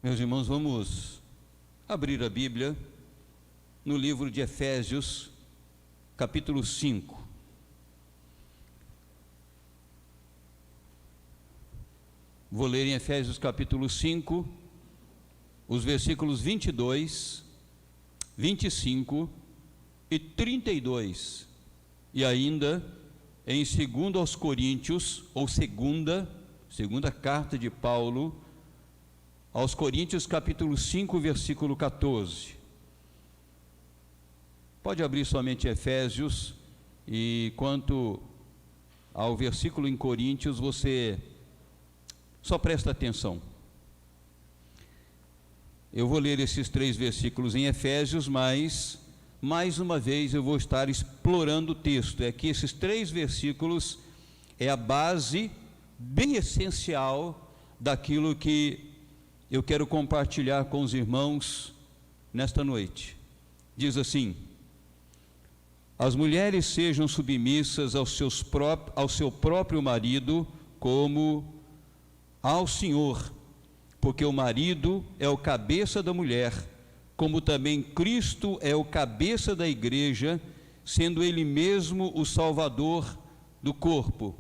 Meus irmãos, vamos abrir a Bíblia no livro de Efésios, capítulo 5. Vou ler em Efésios capítulo 5, os versículos 22, 25 e 32, e ainda em 2 aos Coríntios, ou segunda carta de Paulo aos Coríntios, capítulo 5, versículo 14. Pode abrir somente Efésios, e quanto ao versículo em Coríntios, você só presta atenção. Eu vou ler esses 3 versículos em Efésios, mas mais uma vez eu vou estar explorando o texto. É que esses 3 versículos é a base bem essencial daquilo que eu quero compartilhar com os irmãos nesta noite. Diz assim: as mulheres sejam submissas ao seu próprio marido, como ao Senhor, porque o marido é o cabeça da mulher, como também Cristo é o cabeça da igreja, sendo ele mesmo o Salvador do corpo.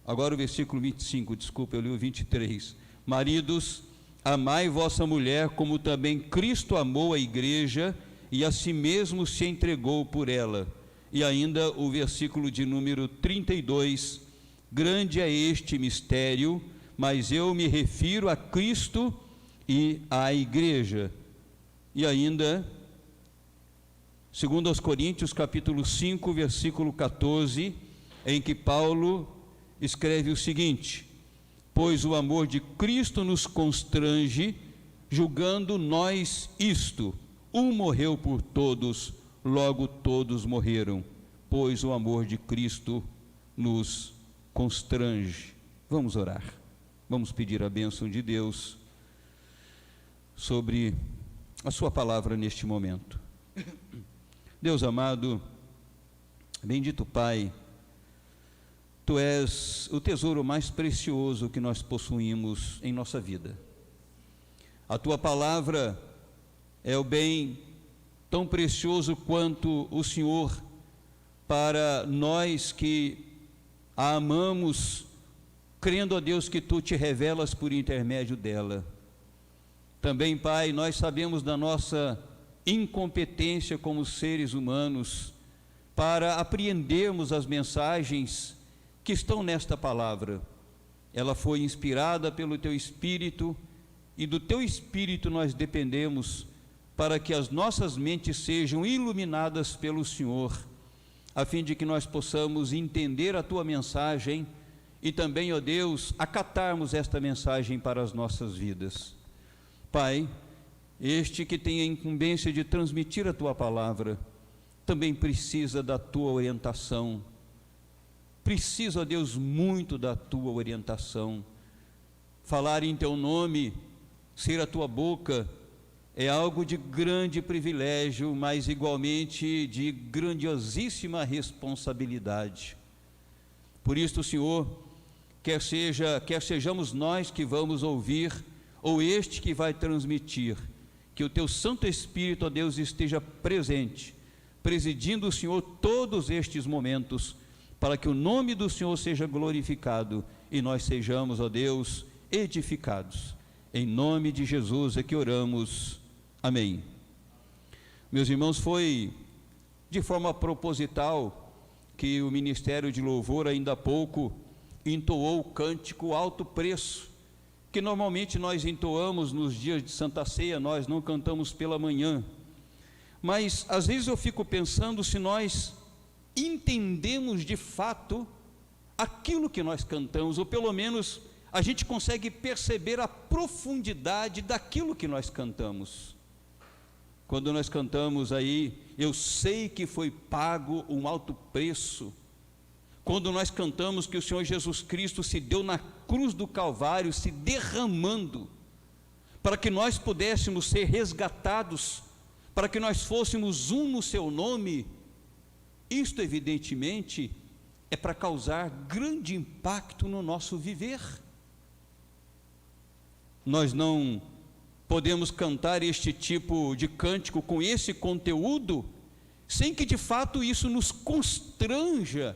Agora o versículo 25, desculpa, eu li o 23. Maridos, amai vossa mulher, como também Cristo amou a igreja e a si mesmo se entregou por ela. E ainda o versículo de número 32, grande é este mistério, mas eu me refiro a Cristo e à igreja. E ainda, 2 aos Coríntios, capítulo 5, versículo 14, em que Paulo escreve o seguinte: pois o amor de Cristo nos constrange, julgando nós isto: um morreu por todos, logo todos morreram, pois o amor de Cristo nos constrange. Vamos orar, vamos pedir a bênção de Deus sobre a sua palavra neste momento. Deus amado, bendito Pai, Tu és o tesouro mais precioso que nós possuímos em nossa vida. A Tua palavra é o bem tão precioso quanto o Senhor para nós que a amamos, crendo a Deus que Tu te revelas por intermédio dela. Também, Pai, nós sabemos da nossa incompetência como seres humanos para apreendermos as mensagens que estão nesta palavra. Ela foi inspirada pelo Teu Espírito, e do Teu Espírito nós dependemos para que as nossas mentes sejam iluminadas pelo Senhor, a fim de que nós possamos entender a Tua mensagem e também, ó Deus, acatarmos esta mensagem para as nossas vidas. Pai, este que tem a incumbência de transmitir a Tua palavra, também precisa da Tua orientação. Precisa, ó Deus, muito da Tua orientação. Falar em Teu nome, ser a Tua boca, é algo de grande privilégio, mas igualmente de grandiosíssima responsabilidade. Por isso, Senhor, quer sejamos nós que vamos ouvir, ou este que vai transmitir, que o Teu Santo Espírito, ó Deus, esteja presente, presidindo, Senhor, todos estes momentos, para que o nome do Senhor seja glorificado e nós sejamos, ó Deus, edificados. Em nome de Jesus é que oramos. Amém. Meus irmãos, foi de forma proposital que o Ministério de Louvor ainda há pouco entoou o cântico Alto Preço, que normalmente nós entoamos nos dias de Santa Ceia, nós não cantamos pela manhã. Mas às vezes eu fico pensando se nós entendemos de fato aquilo que nós cantamos, ou pelo menos a gente consegue perceber a profundidade daquilo que nós cantamos. Quando nós cantamos aí, eu sei que foi pago um alto preço. Quando nós cantamos que o Senhor Jesus Cristo se deu na cruz do Calvário, se derramando, para que nós pudéssemos ser resgatados, para que nós fôssemos um no Seu nome, isto evidentemente é para causar grande impacto no nosso viver. Nós não podemos cantar este tipo de cântico com esse conteúdo, sem que de fato isso nos constranja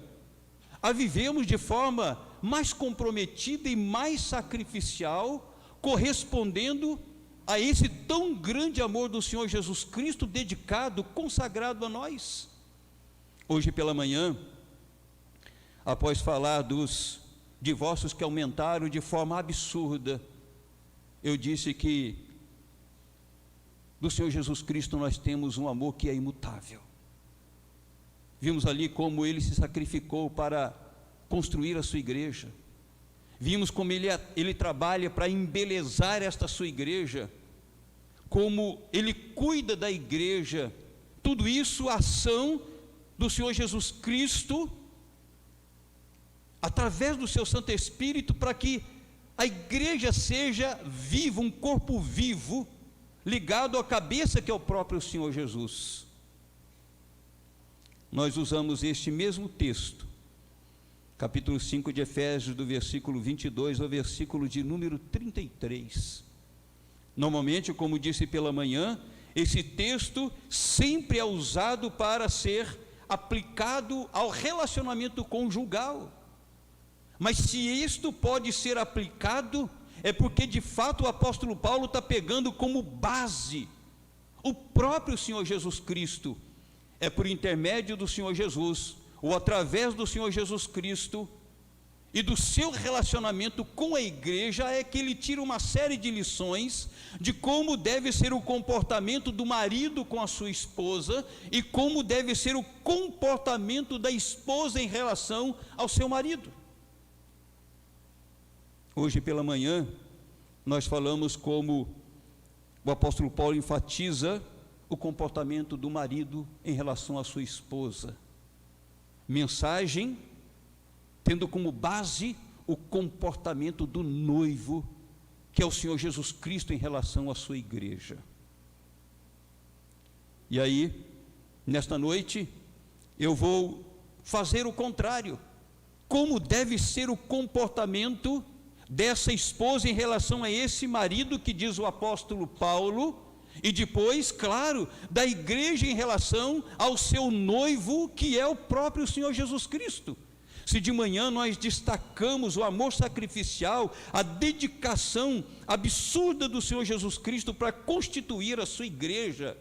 a vivermos de forma mais comprometida e mais sacrificial, correspondendo a esse tão grande amor do Senhor Jesus Cristo, dedicado, consagrado a nós. Hoje pela manhã, após falar dos divórcios que aumentaram de forma absurda, eu disse que do Senhor Jesus Cristo nós temos um amor que é imutável. Vimos ali como Ele se sacrificou para construir a sua igreja. Vimos como Ele trabalha para embelezar esta sua igreja, como Ele cuida da igreja. Tudo isso, a ação do Senhor Jesus Cristo, através do seu Santo Espírito, para que a igreja seja viva, um corpo vivo, ligado à cabeça que é o próprio Senhor Jesus. Nós usamos este mesmo texto, capítulo 5 de Efésios, do versículo 22 ao versículo de número 33. Normalmente, como disse pela manhã, esse texto sempre é usado para ser aplicado ao relacionamento conjugal. Mas se isto pode ser aplicado, é porque de fato o apóstolo Paulo está pegando como base o próprio Senhor Jesus Cristo. É por intermédio do Senhor Jesus, ou através do Senhor Jesus Cristo, e do seu relacionamento com a igreja, é que ele tira uma série de lições de como deve ser o comportamento do marido com a sua esposa, e como deve ser o comportamento da esposa em relação ao seu marido. Hoje pela manhã, nós falamos como o apóstolo Paulo enfatiza o comportamento do marido em relação à sua esposa. Mensagem tendo como base o comportamento do noivo, que é o Senhor Jesus Cristo em relação à sua igreja. E aí, nesta noite, eu vou fazer o contrário. Como deve ser o comportamento dessa esposa em relação a esse marido, que diz o apóstolo Paulo, e depois, claro, da igreja em relação ao seu noivo, que é o próprio Senhor Jesus Cristo. Se de manhã nós destacamos o amor sacrificial, a dedicação absurda do Senhor Jesus Cristo para constituir a sua igreja,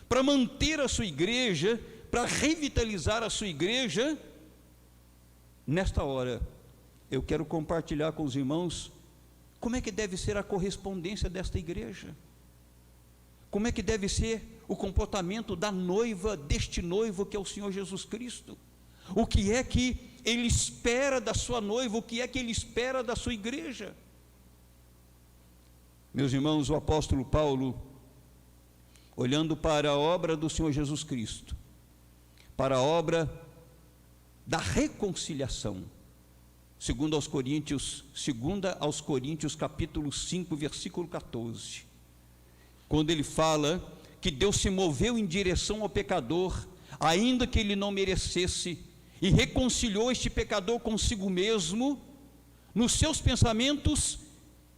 para manter a sua igreja, para revitalizar a sua igreja, nesta hora eu quero compartilhar com os irmãos como é que deve ser a correspondência desta igreja, como é que deve ser o comportamento da noiva, deste noivo que é o Senhor Jesus Cristo. O que é que Ele espera da sua noiva, o que é que Ele espera da sua igreja. Meus irmãos, o apóstolo Paulo, olhando para a obra do Senhor Jesus Cristo, para a obra da reconciliação, segundo aos Coríntios capítulo 5, versículo 14, quando ele fala que Deus se moveu em direção ao pecador, ainda que ele não merecesse, e reconciliou este pecador consigo mesmo. Nos seus pensamentos,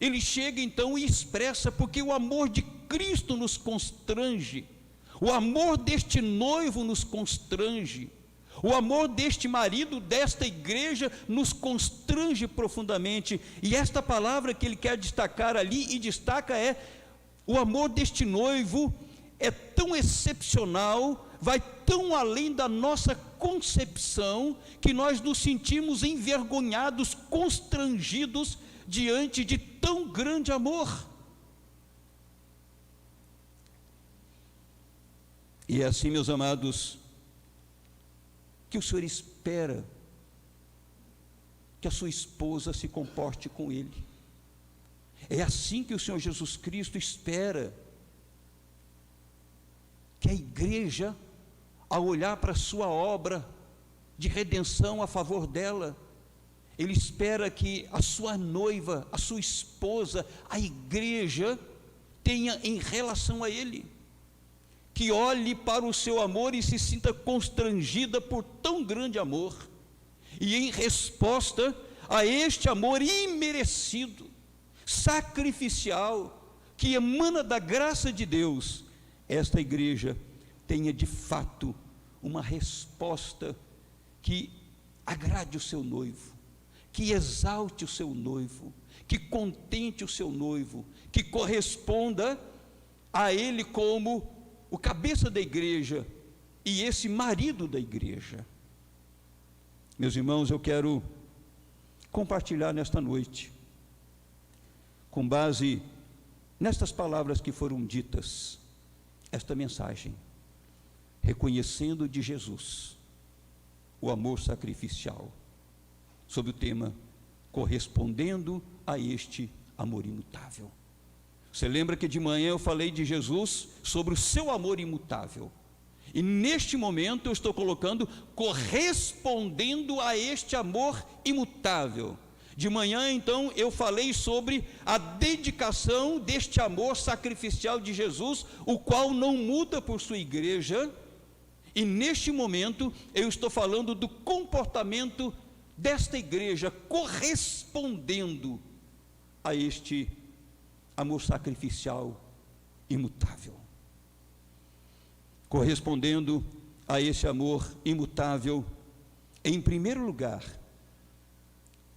ele chega então e expressa, porque o amor de Cristo nos constrange, o amor deste noivo nos constrange, o amor deste marido, desta igreja, nos constrange profundamente. E esta palavra que ele quer destacar ali, e destaca, é: o amor deste noivo é tão excepcional, vai tão além da nossa concepção, que nós nos sentimos envergonhados, constrangidos diante de tão grande amor. E é assim, meus amados, que o Senhor espera que a sua esposa se comporte com Ele. É assim que o Senhor Jesus Cristo espera que a igreja, ao olhar para a sua obra de redenção a favor dela, Ele espera que a sua noiva, a sua esposa, a igreja, tenha em relação a Ele, que olhe para o seu amor e se sinta constrangida por tão grande amor, e em resposta a este amor imerecido, sacrificial, que emana da graça de Deus, esta igreja tenha de fato uma resposta que agrade o seu noivo, que exalte o seu noivo, que contente o seu noivo, que corresponda a ele como o cabeça da igreja e esse marido da igreja. Meus irmãos, eu quero compartilhar nesta noite, com base nestas palavras que foram ditas, esta mensagem, reconhecendo de Jesus o amor sacrificial, sob o tema correspondendo a este amor imutável. Você lembra que de manhã eu falei de Jesus sobre o seu amor imutável, e neste momento eu estou colocando correspondendo a este amor imutável. De manhã então eu falei sobre a dedicação deste amor sacrificial de Jesus, o qual não muda por sua igreja, e neste momento eu estou falando do comportamento desta igreja correspondendo a este amor sacrificial imutável. Correspondendo a esse amor imutável, em primeiro lugar,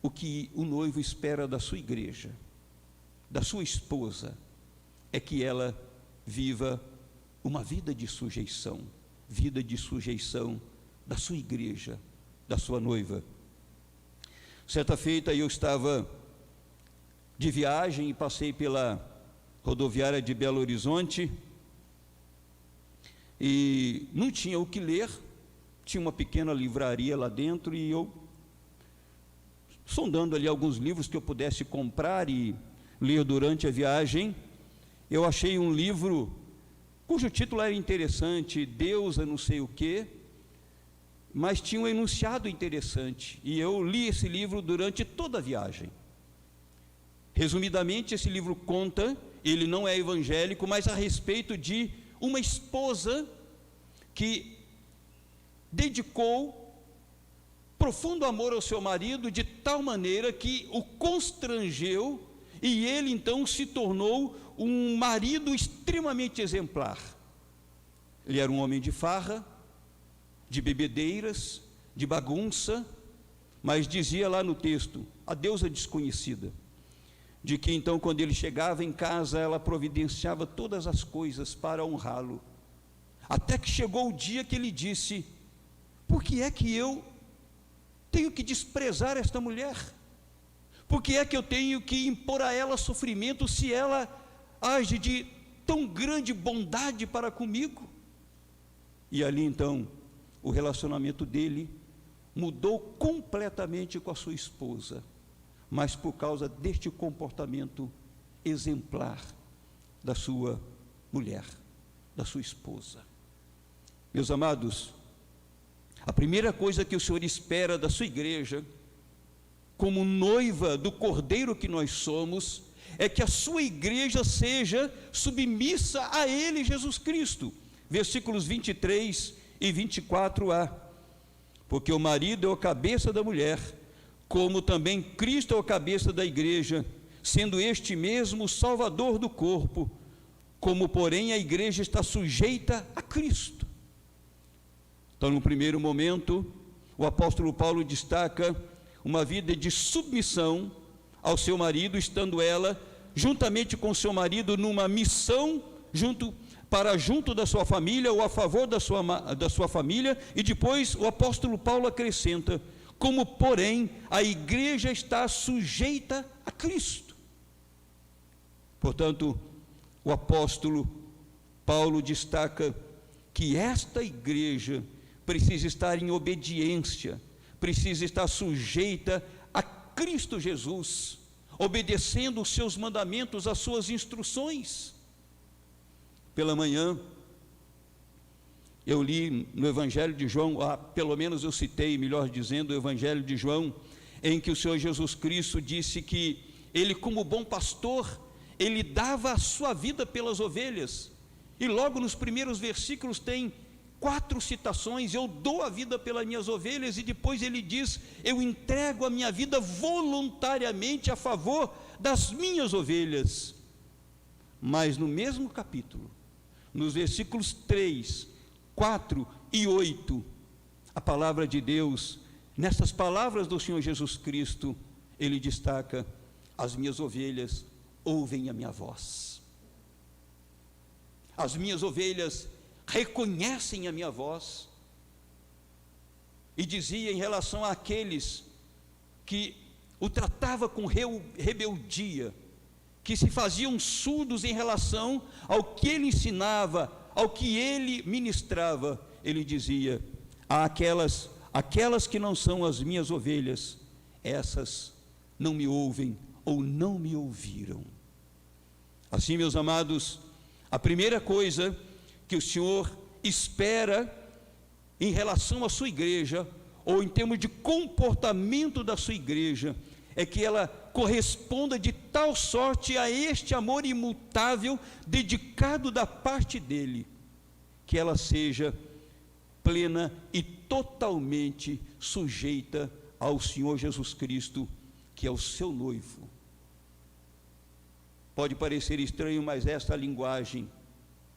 o que o noivo espera da sua igreja, da sua esposa, é que ela viva uma vida de sujeição da sua igreja, da sua noiva. Certa feita eu estava de viagem e passei pela rodoviária de Belo Horizonte e não tinha o que ler, tinha uma pequena livraria lá dentro e eu, sondando ali alguns livros que eu pudesse comprar e ler durante a viagem, eu achei um livro cujo título era interessante, Deus é não sei o quê, mas tinha um enunciado interessante, e eu li esse livro durante toda a viagem. Resumidamente, esse livro conta, ele não é evangélico, mas a respeito de uma esposa que dedicou profundo amor ao seu marido, de tal maneira que o constrangeu, e ele então se tornou um marido extremamente exemplar. Ele era um homem de farra, de bebedeiras, de bagunça, mas dizia lá no texto, a deusa desconhecida, de que então quando ele chegava em casa, ela providenciava todas as coisas para honrá-lo, até que chegou o dia que ele disse, por que é que eu tenho que desprezar esta mulher? Por que é que eu tenho que impor a ela sofrimento, se ela age de tão grande bondade para comigo? E ali então, o relacionamento dele mudou completamente com a sua esposa, mas por causa deste comportamento exemplar da sua mulher, da sua esposa. Meus amados, a primeira coisa que o Senhor espera da sua igreja, como noiva do Cordeiro que nós somos, é que a sua igreja seja submissa a Ele, Jesus Cristo. Versículos 23 e 24a. Porque o marido é o cabeça da mulher, como também Cristo é o cabeça da igreja, sendo este mesmo o Salvador do corpo, como porém a igreja está sujeita a Cristo. Então, no primeiro momento, o apóstolo Paulo destaca uma vida de submissão ao seu marido, estando ela, juntamente com seu marido, numa missão junto da sua família, ou a favor da sua família, e depois o apóstolo Paulo acrescenta, como porém a igreja está sujeita a Cristo. Portanto, o apóstolo Paulo destaca que esta igreja precisa estar em obediência, precisa estar sujeita a Cristo Jesus, obedecendo os seus mandamentos, as suas instruções. Pela manhã, eu li no Evangelho de João, pelo menos eu citei, melhor dizendo, o Evangelho de João, em que o Senhor Jesus Cristo disse que Ele, como bom pastor, Ele dava a sua vida pelas ovelhas, e logo nos primeiros versículos tem 4 citações, eu dou a vida pelas minhas ovelhas, e depois ele diz, eu entrego a minha vida voluntariamente a favor das minhas ovelhas. mas no mesmo capítulo, nos versículos 3, 4 e 8, a palavra de Deus, nessas palavras do Senhor Jesus Cristo, ele destaca: as minhas ovelhas ouvem a minha voz. As minhas ovelhas reconhecem a minha voz. E dizia em relação àqueles que o tratava com rebeldia, que se faziam surdos em relação ao que ele ensinava, ao que ele ministrava, ele dizia: aquelas que não são as minhas ovelhas, essas não me ouvem ou não me ouviram. Assim, meus amados, a primeira coisa que o Senhor espera em relação à sua igreja, ou em termos de comportamento da sua igreja, é que ela corresponda de tal sorte a este amor imutável, dedicado da parte dele, que ela seja plena e totalmente sujeita ao Senhor Jesus Cristo, que é o seu noivo. Pode parecer estranho, mas esta linguagem,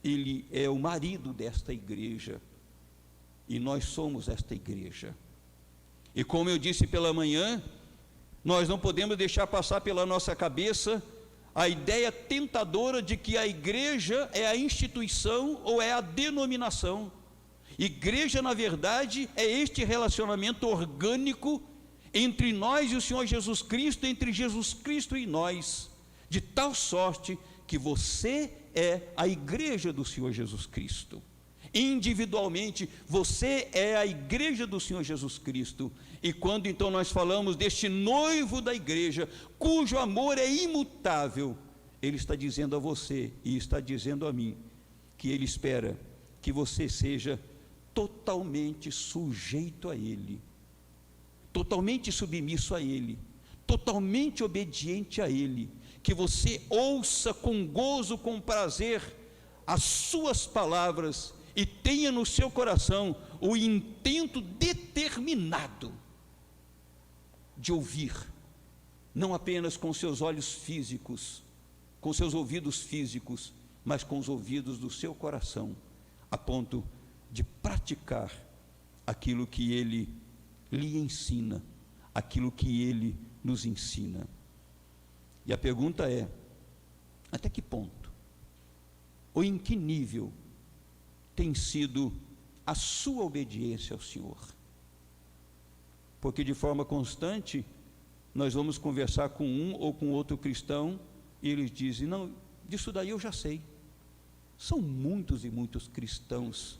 ele é o marido desta igreja, e nós somos esta igreja. E como eu disse pela manhã, nós não podemos deixar passar pela nossa cabeça a ideia tentadora de que a igreja é a instituição ou é a denominação. Igreja, na verdade, é este relacionamento orgânico entre nós e o Senhor Jesus Cristo, entre Jesus Cristo e nós, de tal sorte que você é a igreja do Senhor Jesus Cristo. Individualmente, você é a igreja do Senhor Jesus Cristo. E quando então nós falamos deste noivo da igreja, cujo amor é imutável, ele está dizendo a você e está dizendo a mim que ele espera que você seja totalmente sujeito a ele, totalmente submisso a ele, totalmente obediente a ele, que você ouça com gozo, com prazer as suas palavras e tenha no seu coração o intento determinado de ouvir, não apenas com seus olhos físicos, com seus ouvidos físicos, mas com os ouvidos do seu coração, a ponto de praticar aquilo que ele lhe ensina, aquilo que ele nos ensina. E a pergunta é: até que ponto, ou em que nível tem sido a sua obediência ao Senhor? Porque de forma constante nós vamos conversar com um ou com outro cristão e eles dizem: não, disso daí eu já sei. São muitos e muitos cristãos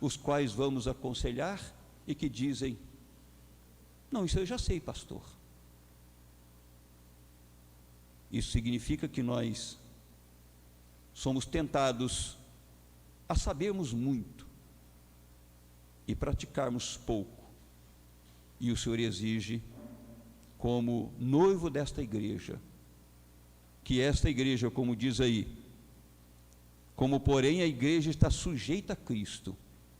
os quais vamos aconselhar e que dizem: não, isso eu já sei, pastor. Isso significa que nós somos tentados a sabermos muito e praticarmos pouco. E o Senhor exige, como noivo desta igreja, que esta igreja, como diz aí, como porém a igreja está sujeita a Cristo,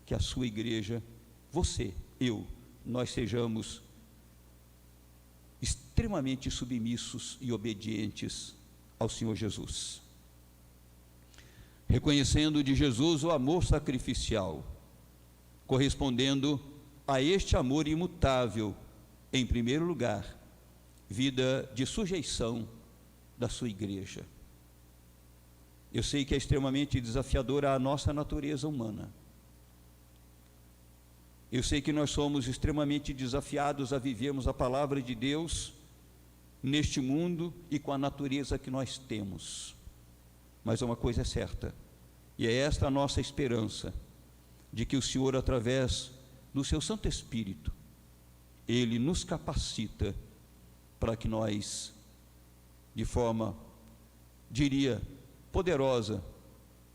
que a sua igreja, você, eu, nós sejamos extremamente submissos e obedientes ao Senhor Jesus, reconhecendo de Jesus o amor sacrificial, correspondendo a este amor imutável, em primeiro lugar, vida de sujeição da sua igreja. Eu sei que é extremamente desafiadora a nossa natureza humana. Eu sei que nós somos extremamente desafiados a vivermos a palavra de Deus neste mundo e com a natureza que nós temos. Mas uma coisa é certa, e é esta a nossa esperança, de que o Senhor, através do seu Santo Espírito, Ele nos capacita para que nós, de forma, diria, poderosa,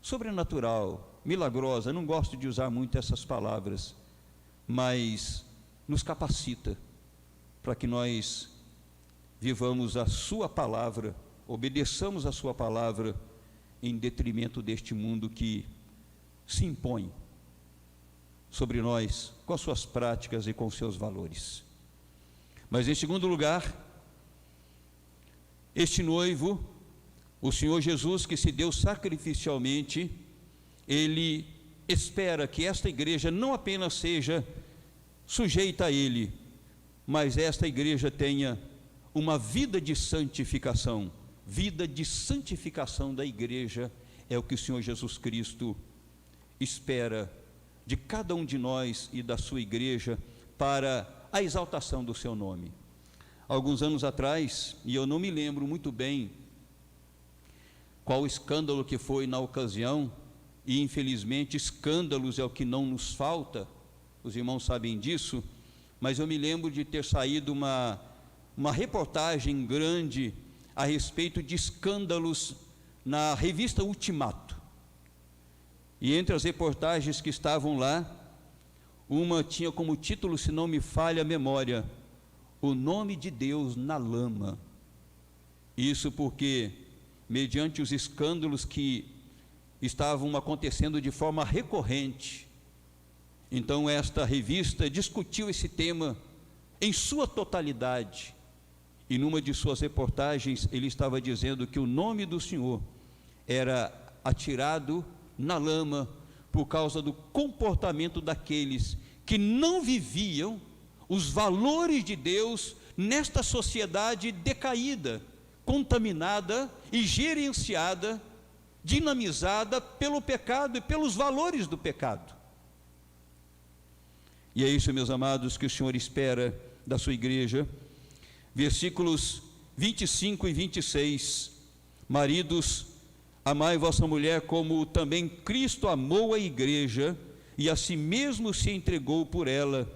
sobrenatural, milagrosa, não gosto de usar muito essas palavras, mas nos capacita para que nós vivamos a sua palavra, obedeçamos a sua palavra em detrimento deste mundo que se impõe sobre nós com as suas práticas e com os seus valores. Mas em segundo lugar, este noivo O Senhor Jesus, que se deu sacrificialmente, Ele espera que esta igreja não apenas seja sujeita a Ele, mas esta igreja tenha uma vida de santificação. Vida de santificação da igreja é o que o Senhor Jesus Cristo espera de cada um de nós e da sua igreja para a exaltação do seu nome. Alguns anos atrás, e eu não me lembro muito bem qual escândalo que foi na ocasião, e infelizmente escândalos é o que não nos falta, os irmãos sabem disso, mas eu me lembro de ter saído uma reportagem grande a respeito de escândalos na revista Ultimato. E entre as reportagens que estavam lá, uma tinha como título, se não me falha a memória, O Nome de Deus na Lama. Isso porque, mediante os escândalos que estavam acontecendo de forma recorrente, então esta revista discutiu esse tema em sua totalidade, e numa de suas reportagens ele estava dizendo que o nome do Senhor era atirado na lama por causa do comportamento daqueles que não viviam os valores de Deus nesta sociedade decaída, contaminada e gerenciada, dinamizada pelo pecado e pelos valores do pecado. E é isso, meus amados, que o Senhor espera da sua igreja. Versículos 25 e 26: Maridos, amai vossa mulher como também Cristo amou a igreja e a si mesmo se entregou por ela,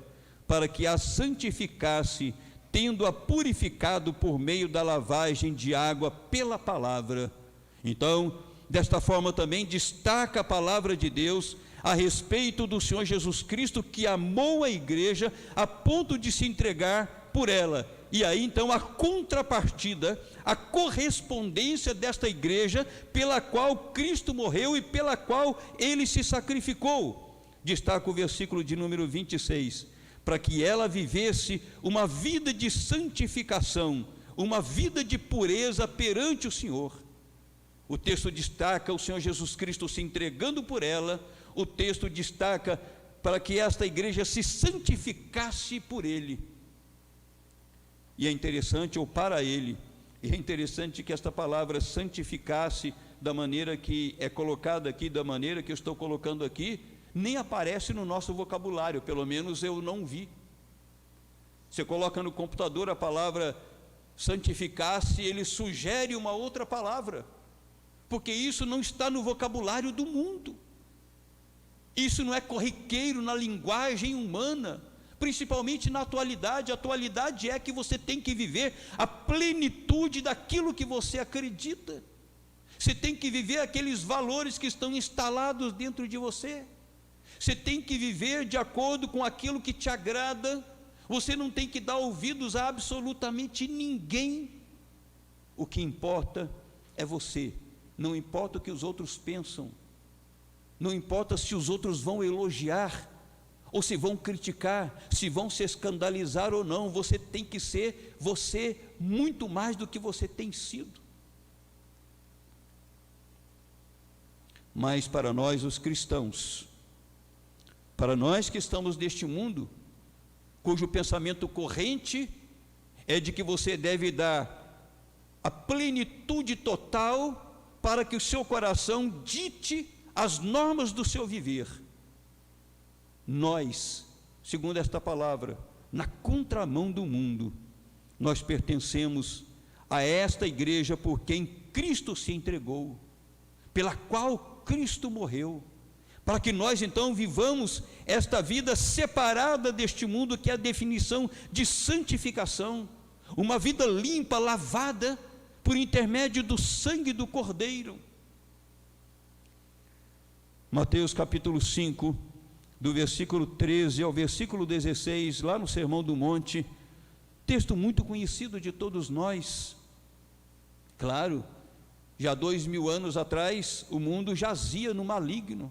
para que a santificasse, tendo-a purificado por meio da lavagem de água pela palavra. Então, desta forma também destaca a palavra de Deus a respeito do Senhor Jesus Cristo, que amou a igreja a ponto de se entregar por ela. E aí então a contrapartida, a correspondência desta igreja pela qual Cristo morreu e pela qual Ele se sacrificou. Destaca o versículo de número 26, para que ela vivesse uma vida de santificação, uma vida de pureza perante o Senhor. O texto destaca o Senhor Jesus Cristo se entregando por ela. O texto destaca para que esta igreja se santificasse por Ele. E é interessante, ou para Ele, e é interessante que esta palavra santificasse, da maneira que é colocada aqui, da maneira que eu estou colocando aqui, nem aparece no nosso vocabulário, pelo menos eu não vi. Você coloca no computador a palavra santificasse, ele sugere uma outra palavra, porque isso não está no vocabulário do mundo. Isso não é corriqueiro na linguagem humana, principalmente na atualidade. A atualidade é que você tem que viver a plenitude daquilo que você acredita. Você tem que viver aqueles valores que estão instalados dentro de você. Você tem que viver de acordo com aquilo que te agrada. Você não tem que dar ouvidos a absolutamente ninguém. O que importa é você. Não importa o que os outros pensam. Não importa se os outros vão elogiar ou se vão criticar, se vão se escandalizar ou não. Você tem que ser você muito mais do que você tem sido. Mas para nós os cristãos, para nós que estamos neste mundo, cujo pensamento corrente é de que você deve dar a plenitude total para que o seu coração dite as normas do seu viver. Nós, segundo esta palavra, na contramão do mundo, nós pertencemos a esta igreja por quem Cristo se entregou, pela qual Cristo morreu, para que nós então vivamos esta vida separada deste mundo, que é a definição de santificação, uma vida limpa, lavada por intermédio do sangue do Cordeiro. Mateus capítulo 5, do versículo 13 ao versículo 16, lá no Sermão do Monte, texto muito conhecido de todos nós. Claro, já 2000 anos atrás, o mundo jazia no maligno.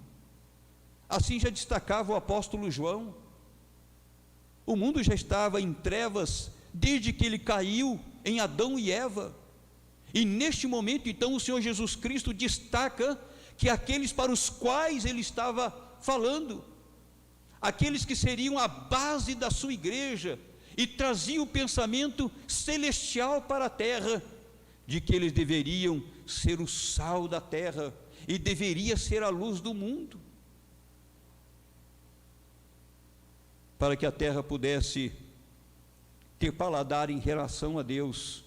Assim já destacava o apóstolo João. O mundo já estava em trevas desde que ele caiu em Adão e Eva. E neste momento, então, o Senhor Jesus Cristo destaca que aqueles para os quais ele estava falando, aqueles que seriam a base da sua igreja, e trazia o pensamento celestial para a terra, de que eles deveriam ser o sal da terra, e deveria ser a luz do mundo, para que a terra pudesse ter paladar em relação a Deus,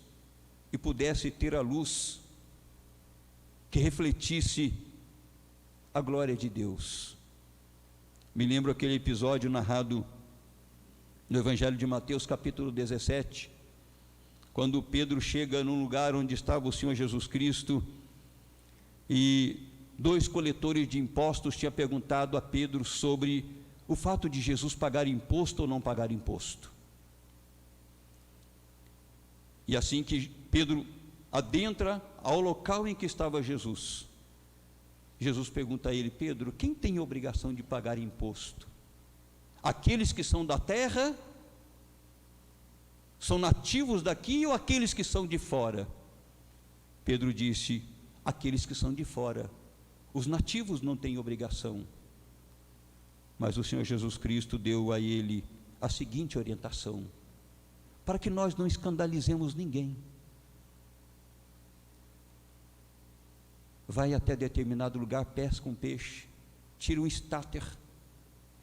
e pudesse ter a luz que refletisse a glória de Deus. Me lembro aquele episódio narrado no Evangelho de Mateus, capítulo 17, quando Pedro chega num lugar onde estava o Senhor Jesus Cristo, e 2 coletores de impostos tinham perguntado a Pedro sobre o fato de Jesus pagar imposto ou não pagar imposto. E assim que Pedro adentra ao local em que estava Jesus, Jesus pergunta a ele: Pedro, quem tem obrigação de pagar imposto? Aqueles que são da terra, são nativos daqui, ou aqueles que são de fora? Pedro disse: aqueles que são de fora. Os nativos não têm obrigação. Mas o Senhor Jesus Cristo deu a ele a seguinte orientação: para que nós não escandalizemos ninguém, vai até determinado lugar, pesca um peixe, tira um estáter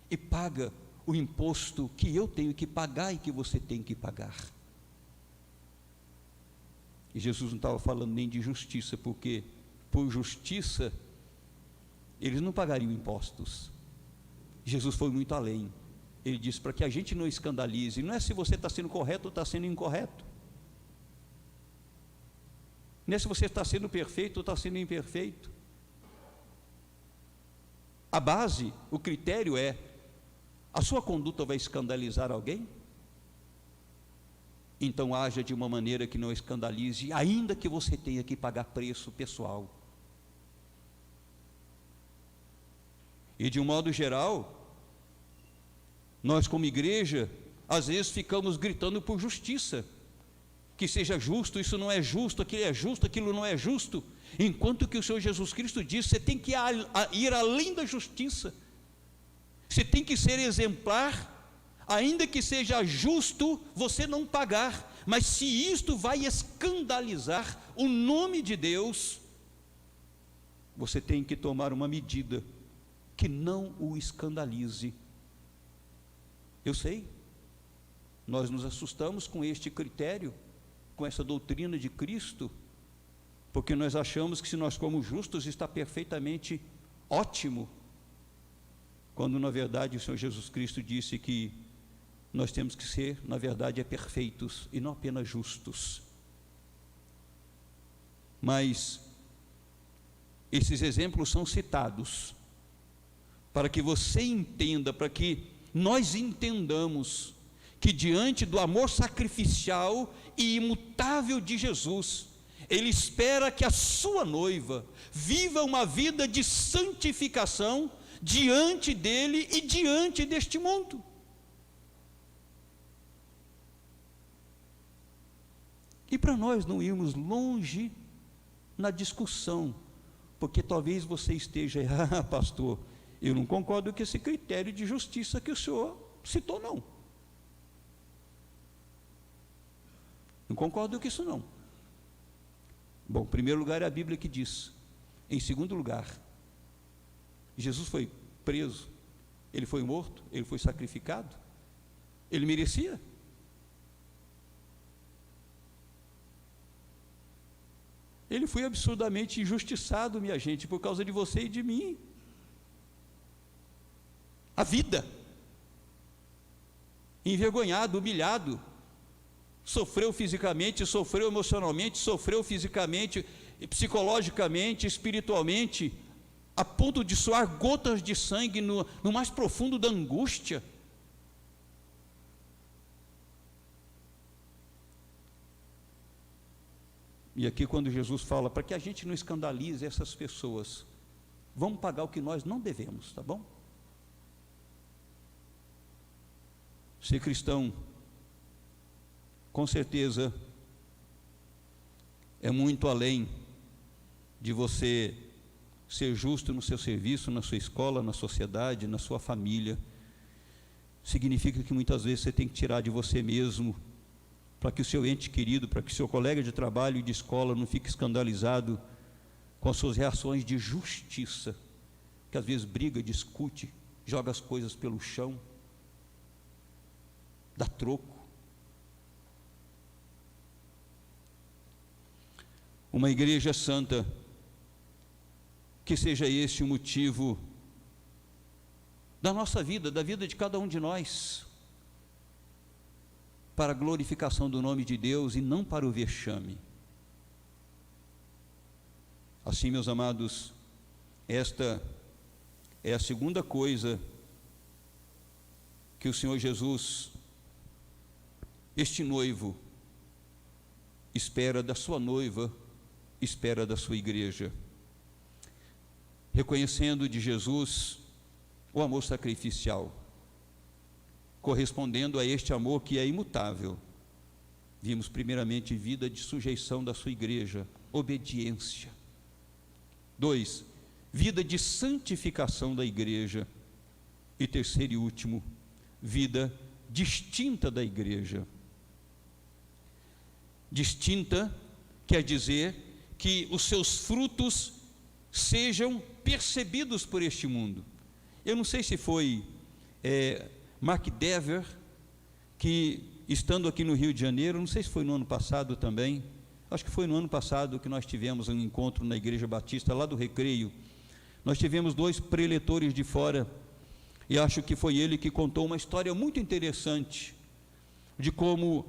e paga o imposto que eu tenho que pagar e que você tem que pagar. E Jesus não estava falando nem de justiça, porque por justiça eles não pagariam impostos. Jesus foi muito além. Ele disse para que a gente não escandalize, não é se você está sendo correto ou está sendo incorreto, não é se você está sendo perfeito ou está sendo imperfeito. A base, o critério é: a sua conduta vai escandalizar alguém? Então haja de uma maneira que não escandalize, ainda que você tenha que pagar preço pessoal. E de um modo geral, nós como igreja, às vezes ficamos gritando por justiça, que seja justo, isso não é justo, aquilo não é justo, enquanto que o Senhor Jesus Cristo diz: você tem que ir além da justiça, você tem que ser exemplar, ainda que seja justo você não pagar, mas se isto vai escandalizar o nome de Deus, você tem que tomar uma medida que não o escandalize. Eu sei, nós nos assustamos com este critério, com essa doutrina de Cristo, porque nós achamos que se nós como justos está perfeitamente ótimo, quando na verdade o Senhor Jesus Cristo disse que nós temos que ser, na verdade, perfeitos e não apenas justos. Mas esses exemplos são citados para que você entenda, para que nós entendamos que diante do amor sacrificial e imutável de Jesus, Ele espera que a sua noiva viva uma vida de santificação diante dEle e diante deste mundo. E para nós não irmos longe na discussão, porque talvez você esteja: pastor, eu não concordo com esse critério de justiça que o senhor citou, não. Não concordo com isso, não. Bom, em primeiro lugar é a Bíblia que diz. Em segundo lugar, Jesus foi preso, Ele foi morto, Ele foi sacrificado, Ele merecia. Ele foi absurdamente injustiçado, minha gente, por causa de você e de mim. A vida, envergonhado, humilhado, sofreu fisicamente, sofreu emocionalmente, sofreu fisicamente, psicologicamente, espiritualmente, a ponto de suar gotas de sangue no mais profundo da angústia. E aqui quando Jesus fala, para que a gente não escandalize essas pessoas, vamos pagar o que nós não devemos, tá bom? Ser cristão, com certeza, é muito além de você ser justo no seu serviço, na sua escola, na sociedade, na sua família. Significa que muitas vezes você tem que tirar de você mesmo, para que o seu ente querido, para que o seu colega de trabalho e de escola não fique escandalizado com as suas reações de justiça, que às vezes briga, discute, joga as coisas pelo chão, dá troco. Uma igreja santa, que seja este o motivo da nossa vida, da vida de cada um de nós, para a glorificação do nome de Deus e não para o vexame. Assim, meus amados, esta é a segunda coisa que o Senhor Jesus, este noivo, espera da sua noiva, espera da sua igreja. Reconhecendo de Jesus o amor sacrificial, correspondendo a este amor que é imutável. Vimos primeiramente vida de sujeição da sua igreja, obediência. 2, vida de santificação da igreja. E terceiro e último, vida distinta da igreja. Distinta quer dizer que os seus frutos sejam percebidos por este mundo. Eu não sei se foi Mark Dever, que estando aqui no Rio de Janeiro, não sei se foi no ano passado também, acho que foi no ano passado que nós tivemos um encontro na Igreja Batista, lá do Recreio. Nós tivemos 2 preletores de fora, e acho que foi ele que contou uma história muito interessante, de como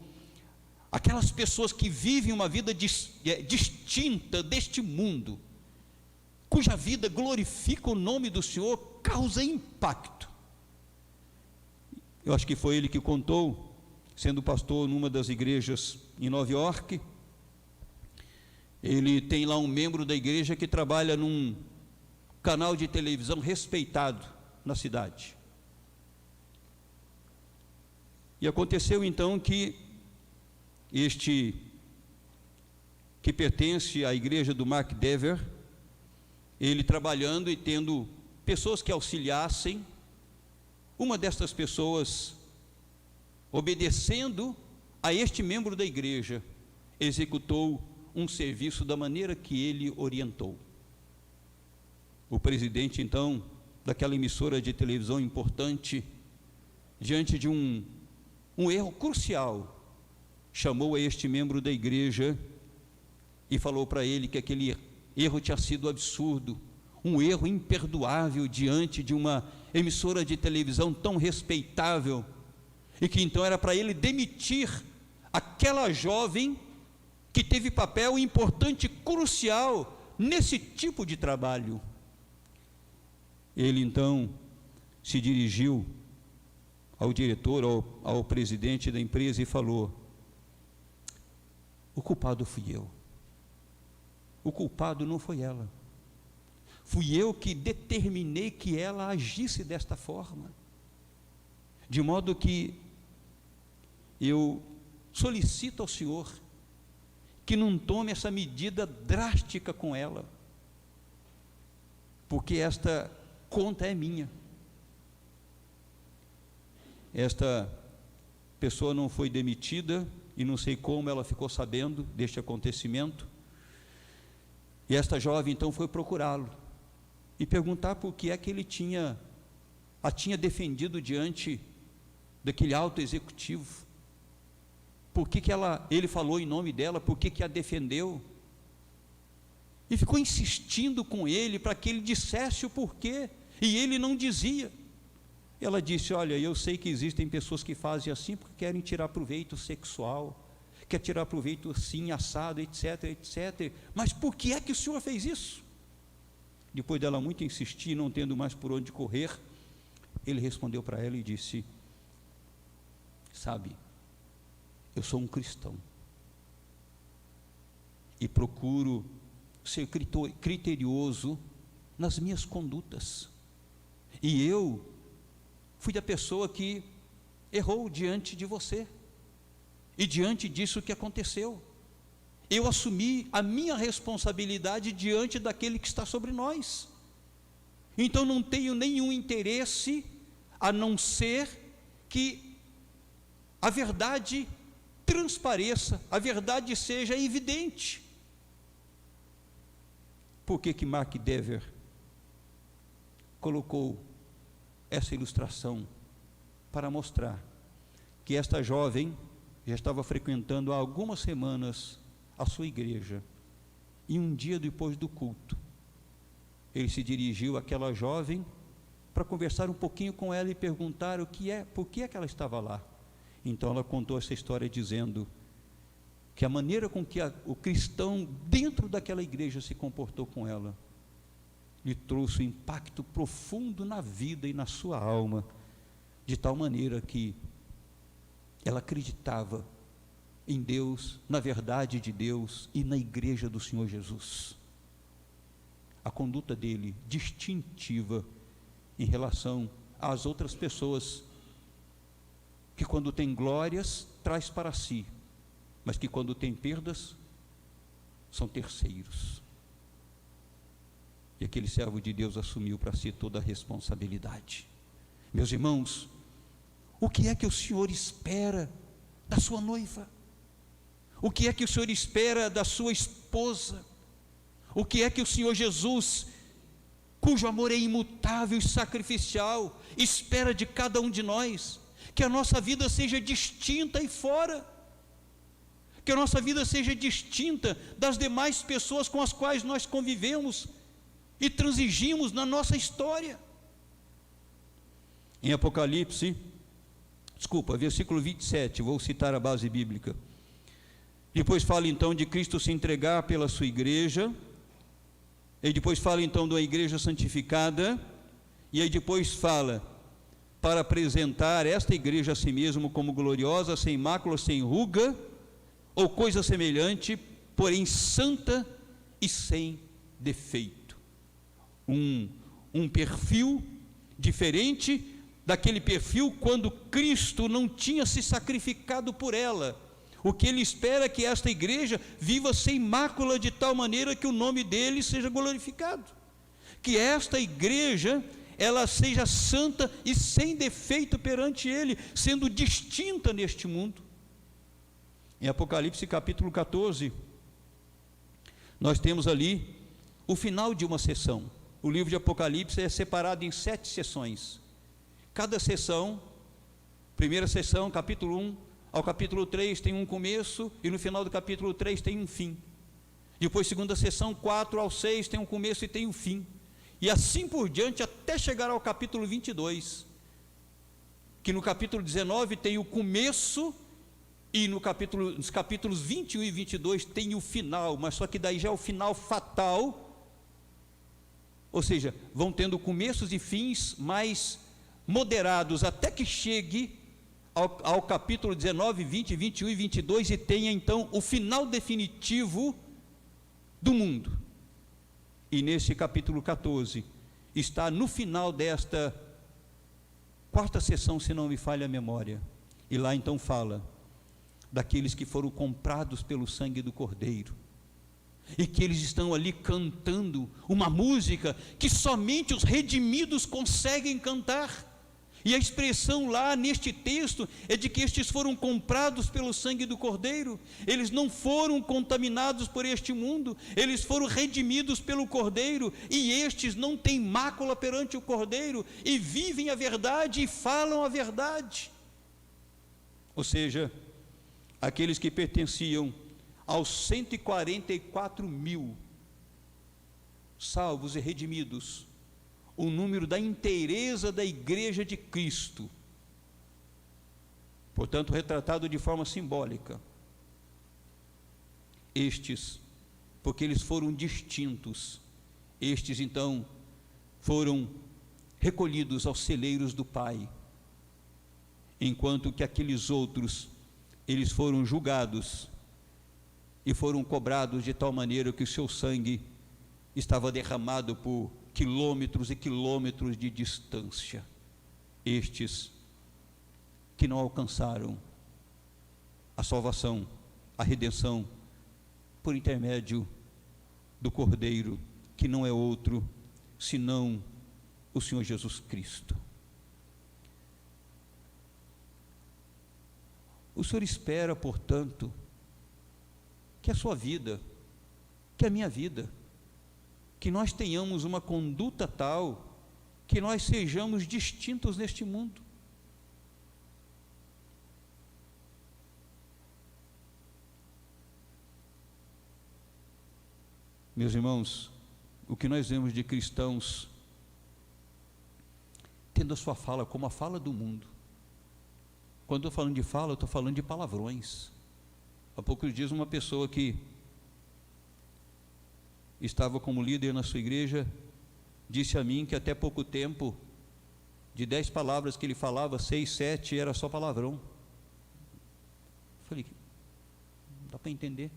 aquelas pessoas que vivem uma vida distinta deste mundo, cuja vida glorifica o nome do Senhor, causa impacto. Eu acho que foi ele que contou, sendo pastor numa das igrejas em Nova York, ele tem lá um membro da igreja que trabalha num canal de televisão respeitado na cidade. E aconteceu então que este, que pertence à igreja do Mark Dever, ele trabalhando e tendo pessoas que auxiliassem, uma destas pessoas, obedecendo a este membro da igreja, executou um serviço da maneira que ele orientou. O presidente, então, daquela emissora de televisão importante, diante de um erro crucial, chamou a este membro da igreja e falou para ele que aquele erro tinha sido absurdo, um erro imperdoável diante de uma emissora de televisão tão respeitável, e que então era para ele demitir aquela jovem que teve papel importante, crucial nesse tipo de trabalho. Ele então se dirigiu ao diretor, ao presidente da empresa e falou: o culpado fui eu, o culpado não foi ela, fui eu que determinei que ela agisse desta forma, de modo que eu solicito ao Senhor que não tome essa medida drástica com ela, porque esta conta é minha. Esta pessoa não foi demitida, e não sei como ela ficou sabendo deste acontecimento, e esta jovem então foi procurá-lo e perguntar por que é que ele a tinha defendido diante daquele alto executivo, por que ele falou em nome dela, por que a defendeu, e ficou insistindo com ele para que ele dissesse o porquê, e ele não dizia. Ela disse: olha, eu sei que existem pessoas que fazem assim porque querem tirar proveito sexual, quer tirar proveito assim, assado, etc, etc, mas por que é que o senhor fez isso? Depois dela muito insistir, não tendo mais por onde correr, ele respondeu para ela e disse: sabe, eu sou um cristão e procuro ser criterioso nas minhas condutas, e eu fui a pessoa que errou diante de você, e diante disso que aconteceu, eu assumi a minha responsabilidade diante daquele que está sobre nós. Então não tenho nenhum interesse a não ser que a verdade transpareça, a verdade seja evidente. Por que Mark Dever colocou essa ilustração? Para mostrar que esta jovem já estava frequentando há algumas semanas a sua igreja, e um dia depois do culto, ele se dirigiu àquela jovem para conversar um pouquinho com ela e perguntar por que é que ela estava lá. Então ela contou essa história dizendo que a maneira com que o cristão dentro daquela igreja se comportou com ela lhe trouxe um impacto profundo na vida e na sua alma, de tal maneira que ela acreditava em Deus, na verdade de Deus e na igreja do Senhor Jesus. A conduta dele distintiva em relação às outras pessoas, que quando tem glórias traz para si, mas que quando tem perdas são terceiros. E aquele servo de Deus assumiu para si toda a responsabilidade. Meus irmãos, o que é que o Senhor espera da sua noiva? O que é que o Senhor espera da sua esposa? O que é que o Senhor Jesus, cujo amor é imutável e sacrificial, espera de cada um de nós? Que a nossa vida seja distinta aí fora, que a nossa vida seja distinta das demais pessoas com as quais nós convivemos e transigimos na nossa história. Em versículo 27, vou citar a base bíblica. Depois fala então de Cristo se entregar pela sua igreja, e depois fala então de uma igreja santificada, e aí depois fala para apresentar esta igreja a si mesmo como gloriosa, sem mácula, sem ruga, ou coisa semelhante, porém santa e sem defeito. Um perfil diferente daquele perfil quando Cristo não tinha se sacrificado por ela. O que ele espera é que esta igreja viva sem mácula, de tal maneira que o nome dele seja glorificado, que esta igreja ela seja santa e sem defeito perante ele, sendo distinta neste mundo. Em Apocalipse capítulo 14, nós temos ali o final de uma sessão. O livro de Apocalipse é separado em 7 sessões. Cada sessão, primeira sessão, capítulo 1 ao capítulo 3 tem um começo, e no final do capítulo 3 tem um fim. Depois segunda sessão, 4 ao 6 tem um começo e tem um fim, e assim por diante até chegar ao capítulo 22, que no capítulo 19 tem o começo, e nos capítulos 21 e 22 tem o final, mas só que daí já é o final fatal, ou seja, vão tendo começos e fins mais moderados, até que chegue ao capítulo 19, 20, 21 e 22, e tenha então o final definitivo do mundo. E nesse capítulo 14, está no final desta quarta sessão, se não me falha a memória, e lá então fala daqueles que foram comprados pelo sangue do Cordeiro, e que eles estão ali cantando uma música que somente os redimidos conseguem cantar. E a expressão lá neste texto é de que estes foram comprados pelo sangue do Cordeiro. Eles não foram contaminados por este mundo, eles foram redimidos pelo Cordeiro, e estes não têm mácula perante o Cordeiro, e vivem a verdade e falam a verdade. Ou seja, aqueles que pertenciam aos 144 mil salvos e redimidos, o número da inteireza da igreja de Cristo, portanto retratado de forma simbólica. Estes, porque eles foram distintos, estes então foram recolhidos aos celeiros do Pai, enquanto que aqueles outros, eles foram julgados e foram cobrados de tal maneira que o seu sangue estava derramado por quilômetros e quilômetros de distância. Estes que não alcançaram a salvação, a redenção, por intermédio do Cordeiro, que não é outro senão o Senhor Jesus Cristo. O Senhor espera, portanto, que a sua vida, que a minha vida, que nós tenhamos uma conduta tal que nós sejamos distintos neste mundo. Meus irmãos, o que nós vemos de cristãos tendo a sua fala como a fala do mundo. Quando eu estou falando de fala, eu estou falando de palavrões. Há poucos dias uma pessoa que estava como líder na sua igreja disse a mim que até pouco tempo, de 10 palavras que ele falava, 6, 7 era só palavrão. Eu falei, não dá para entender.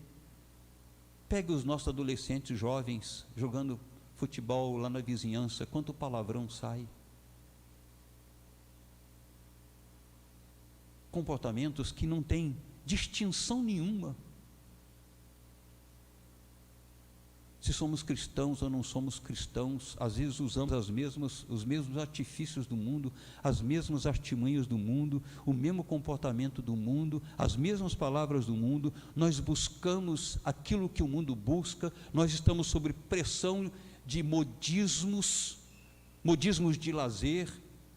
Pegue os nossos adolescentes jovens jogando futebol lá na vizinhança, quanto palavrão sai. Comportamentos que não têm distinção nenhuma se somos cristãos ou não somos cristãos. Às vezes usamos os mesmos artifícios do mundo, as mesmas artimanhas do mundo, o mesmo comportamento do mundo, as mesmas palavras do mundo. Nós buscamos aquilo que o mundo busca, nós estamos sob pressão de modismos de lazer,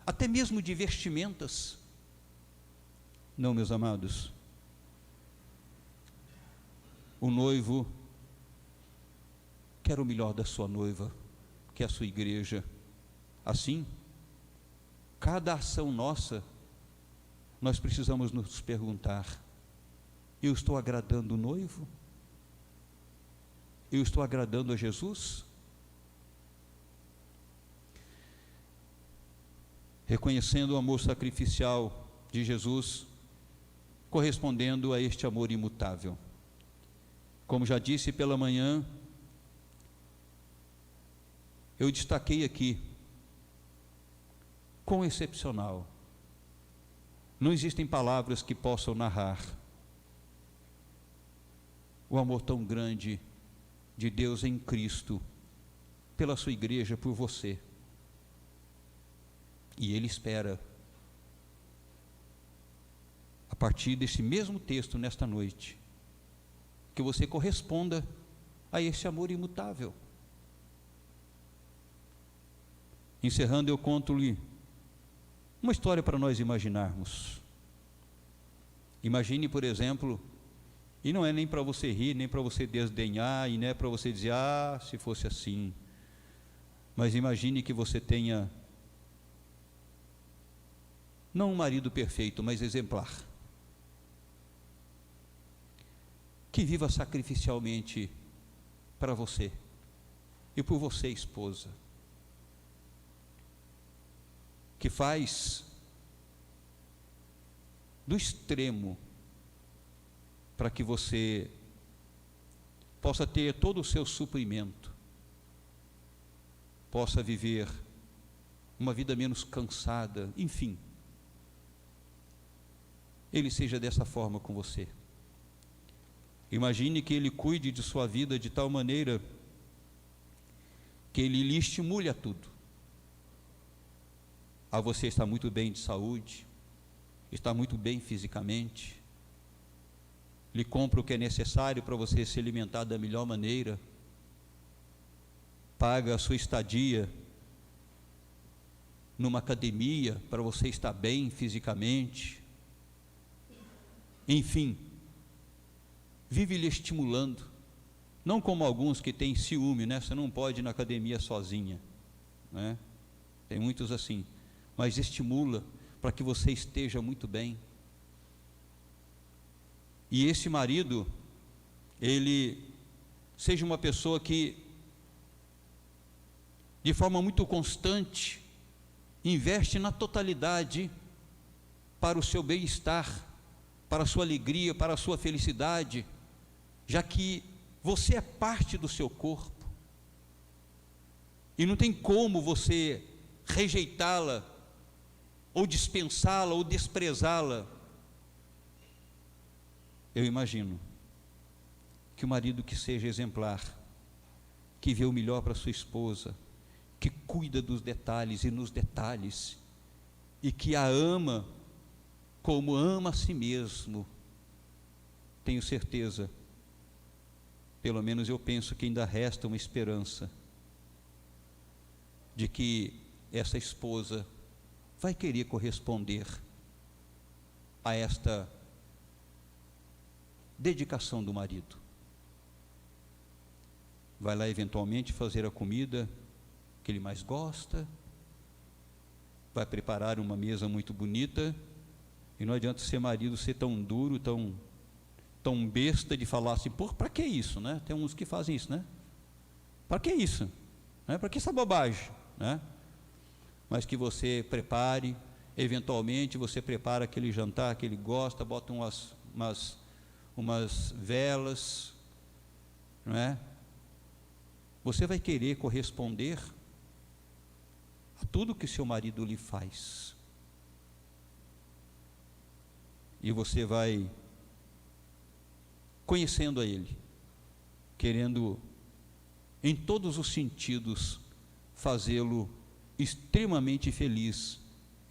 até mesmo de vestimentas. Não, meus amados, o noivo quer o melhor da sua noiva, que é a sua igreja. Assim, cada ação nossa, nós precisamos nos perguntar: eu estou agradando o noivo? Eu estou agradando a Jesus? Reconhecendo o amor sacrificial de Jesus, correspondendo a este amor imutável. Como já disse pela manhã, eu destaquei aqui, quão excepcional. Não existem palavras que possam narrar o amor tão grande de Deus em Cristo, pela sua igreja, por você. E Ele espera, a partir desse mesmo texto, nesta noite, que você corresponda a esse amor imutável. Encerrando, eu conto-lhe uma história para nós imaginarmos. Imagine, por exemplo, e não é nem para você rir, nem para você desdenhar, e não é para você dizer, se fosse assim, mas imagine que você tenha, não um marido perfeito, mas exemplar, que viva sacrificialmente para você, e por você, esposa, que faz do extremo para que você possa ter todo o seu suprimento, possa viver uma vida menos cansada, enfim, ele seja dessa forma com você. Imagine que ele cuide de sua vida de tal maneira que ele lhe estimule a tudo. Você está muito bem de saúde, está muito bem fisicamente, lhe compra o que é necessário para você se alimentar da melhor maneira, paga a sua estadia numa academia para você estar bem fisicamente, enfim, vive lhe estimulando, não como alguns que têm ciúme, né? Você não pode ir na academia sozinha, né? Tem muitos assim, mas estimula para que você esteja muito bem. E esse marido, ele seja uma pessoa que, de forma muito constante, investe na totalidade para o seu bem-estar, para a sua alegria, para a sua felicidade, já que você é parte do seu corpo, e não tem como você rejeitá-la, ou dispensá-la, ou desprezá-la. Eu imagino que o marido que seja exemplar, que vê o melhor para sua esposa, que cuida dos detalhes e nos detalhes, e que a ama como ama a si mesmo. Tenho certeza, pelo menos eu penso que ainda resta uma esperança de que essa esposa vai querer corresponder a esta dedicação do marido. Vai lá eventualmente fazer a comida que ele mais gosta, vai preparar uma mesa muito bonita, e não adianta ser marido ser tão duro, tão besta de falar assim, pô, para que isso, né? Tem uns que fazem isso, né? Para que isso? Né? Para que essa bobagem, né? Mas que você prepare, eventualmente você prepara aquele jantar que ele gosta, bota umas velas, não é? Você vai querer corresponder a tudo que seu marido lhe faz. E você vai conhecendo a ele, querendo em todos os sentidos fazê-lo extremamente feliz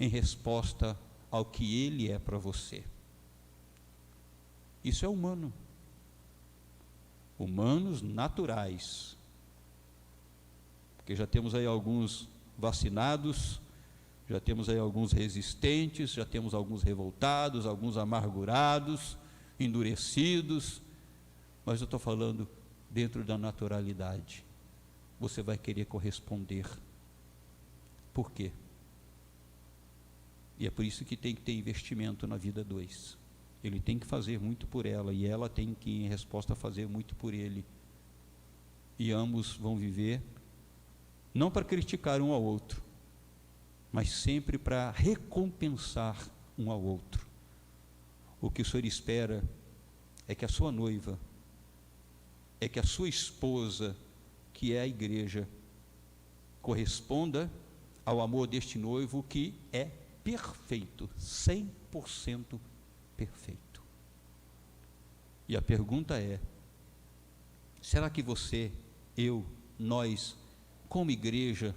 em resposta ao que ele é para você. Isso é humano. Humanos naturais. Porque já temos aí alguns vacinados, já temos aí alguns resistentes, já temos alguns revoltados, alguns amargurados, endurecidos, mas eu estou falando dentro da naturalidade. Você vai querer corresponder. Por quê? E é por isso que tem que ter investimento na vida dois. Ele tem que fazer muito por ela, e ela tem que, em resposta, fazer muito por ele. E ambos vão viver, não para criticar um ao outro, mas sempre para recompensar um ao outro. O que o Senhor espera é que a sua noiva, é que a sua esposa, que é a igreja, corresponda ao amor deste noivo que é perfeito, 100% perfeito. E a pergunta é: será que você, eu, nós, como igreja,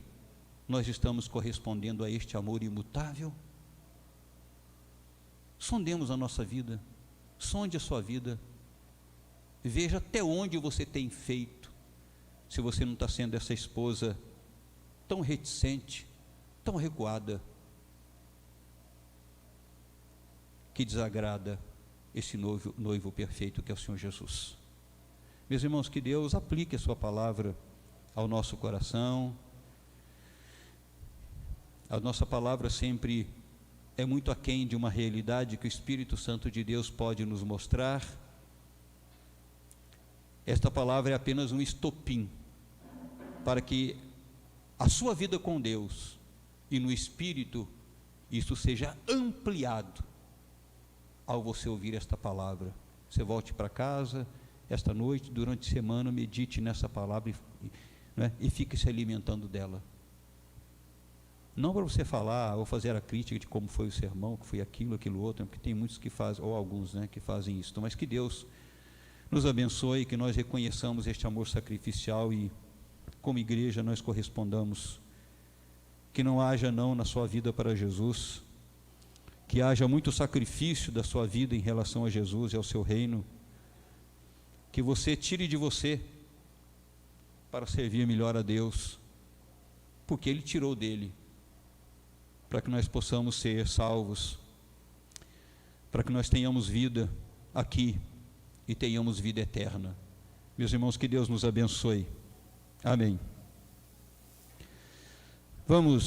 nós estamos correspondendo a este amor imutável? Sondemos a nossa vida, sonde a sua vida, veja até onde você tem feito, se você não está sendo essa esposa tão reticente, tão recuada, que desagrada esse noivo perfeito que é o Senhor Jesus. Meus irmãos, que Deus aplique a sua palavra ao nosso coração. A nossa palavra sempre é muito aquém de uma realidade que o Espírito Santo de Deus pode nos mostrar. Esta palavra é apenas um estopim para que a sua vida com Deus e no Espírito, isso seja ampliado ao você ouvir esta palavra. Você volte para casa esta noite, durante a semana, medite nessa palavra e fique se alimentando dela. Não para você falar ou fazer a crítica de como foi o sermão, que foi aquilo, aquilo outro, porque tem muitos que fazem, ou alguns, que fazem isso, mas que Deus nos abençoe, que nós reconheçamos este amor sacrificial e, como igreja, nós correspondamos. Que não haja não na sua vida para Jesus, que haja muito sacrifício da sua vida em relação a Jesus e ao seu reino, que você tire de você para servir melhor a Deus, porque Ele tirou dele, para que nós possamos ser salvos, para que nós tenhamos vida aqui e tenhamos vida eterna. Meus irmãos, que Deus nos abençoe. Amém. Vamos